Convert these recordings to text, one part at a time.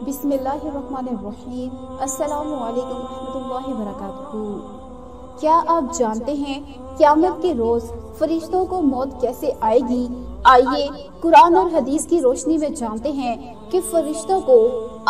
بسم اللہ الرحمن الرحیم۔ السلام علیکم ورحمۃ اللہ وبرکاتہ۔ کیا آپ جانتے ہیں قیامت کے روز فرشتوں کو موت کیسے آئے گی؟ آئیے قرآن اور حدیث کی روشنی میں جانتے ہیں کہ فرشتوں کو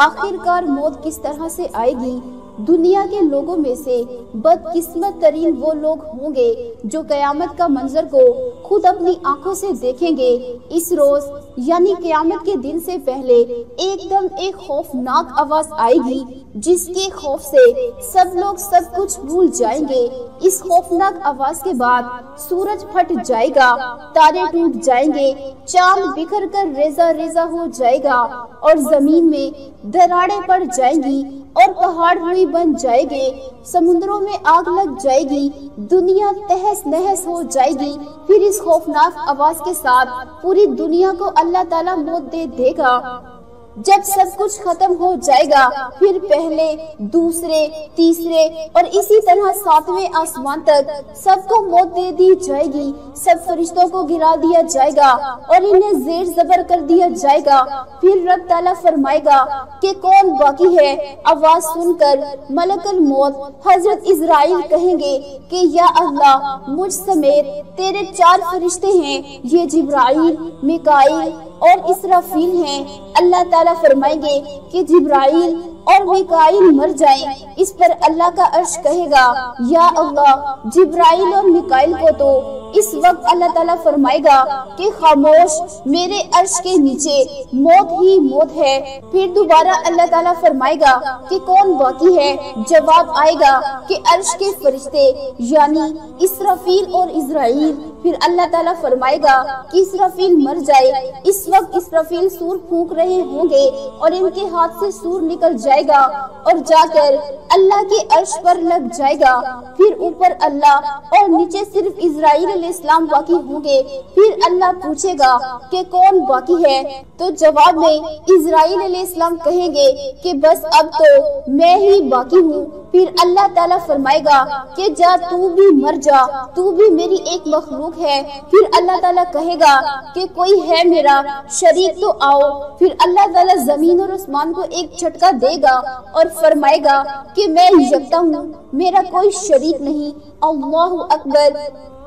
آخر کار موت کس طرح سے آئے گی۔ دنیا کے لوگوں میں سے بدقسمت ترین وہ لوگ ہوں گے جو قیامت کا منظر کو خود اپنی آنکھوں سے دیکھیں گے۔ اس روز یعنی قیامت کے دن سے پہلے ایک دم ایک خوفناک آواز آئے گی جس کے خوف سے سب لوگ سب کچھ بھول جائیں گے۔ اس خوفناک آواز کے بعد سورج پھٹ جائے گا، تارے ٹوٹ جائیں گے، چاند بکھر کر ریزہ ریزہ ہو جائے گا اور زمین میں دراڑیں پڑ جائیں گی اور پہاڑ روئی بن جائے گے، سمندروں میں آگ لگ جائے گی، دنیا تہس نہس ہو جائے گی۔ پھر اس خوفناک آواز کے ساتھ پوری دنیا کو اللہ تعالیٰ موت دے دے گا۔ جب سب کچھ ختم ہو جائے گا پھر پہلے، دوسرے، تیسرے اور اسی طرح ساتویں آسمان تک سب کو موت دے دی جائے گی۔ سب فرشتوں کو گرا دیا جائے گا اور انہیں زیر زبر کر دیا جائے گا۔ پھر رب تعالیٰ فرمائے گا کہ کون باقی ہے؟ آواز سن کر ملک الموت حضرت عزرائیل کہیں گے کہ یا اللہ، مجھ سمیت تیرے 4 فرشتے ہیں، یہ جبرائیل، میکائیل اور اسرافیل ہیں۔ اللہ تعالیٰ فرمائیں گے کہ جبرائیل اور میکائیل مر جائیں۔ اس پر اللہ کا عرش کہے گا یا اللہ، جبرائیل اور میکائیل کو تو اس وقت اللہ تعالیٰ فرمائے گا کہ خاموش، میرے عرش کے نیچے موت ہی موت ہے۔ پھر دوبارہ اللہ تعالیٰ فرمائے گا کہ کون باقی ہے؟ جواب آئے گا کہ عرش کے فرشتے یعنی اسرافیل اور عزرائیل۔ پھر اللہ تعالیٰ فرمائے گا کہ اسرافیل مر جائے۔ اس وقت اسرافیل سور پھونک رہے ہوں گے اور ان کے ہاتھ سے سور نکل جائے گا اور جا کر اللہ کے عرش پر لگ جائے گا۔ پھر اوپر اللہ اور نیچے صرف اسرائیل علیہ السلام باقی ہوں گے۔ پھر اللہ پوچھے گا کہ کون باقی ہے؟ تو جواب میں اسرائیل علیہ السلام کہیں گے کہ بس اب تو میں ہی باقی ہوں۔ پھر اللہ تعالیٰ فرمائے گا کہ جا، تو بھی مر جا، تو بھی میری ایک مخلوق ہے۔ پھر اللہ تعالیٰ کہے گا کہ کوئی ہے میرا شریک تو آؤ۔ پھر اللہ تعالیٰ زمین اور آسمان کو ایک جھٹکا دے گا اور فرمائے گا کہ میں یکتا ہوں، میرا کوئی شریک نہیں۔ اللہ اکبر۔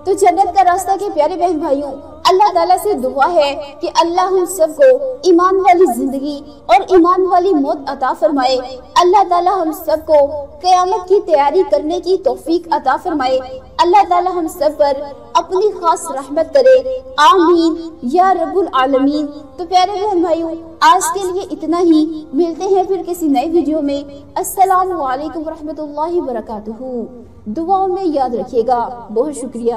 تو جنت کا راستہ کے پیارے بہن بھائیوں، اللہ تعالیٰ سے دعا ہے کہ اللہ ہم سب کو ایمان والی زندگی اور ایمان والی موت عطا فرمائے۔ اللہ تعالیٰ ہم سب کو قیامت کی تیاری کرنے کی توفیق عطا فرمائے۔ اللہ تعالیٰ ہم سب پر اپنی خاص رحمت کرے، آمین یا رب العالمین۔ تو پیارے بہن بھائیوں، آج کے لیے اتنا ہی، ملتے ہیں پھر کسی نئے ویڈیو میں۔ السلام علیکم ورحمۃ اللہ وبرکاتہ۔ دعاؤں میں یاد رکھیے گا۔ بہت شکریہ۔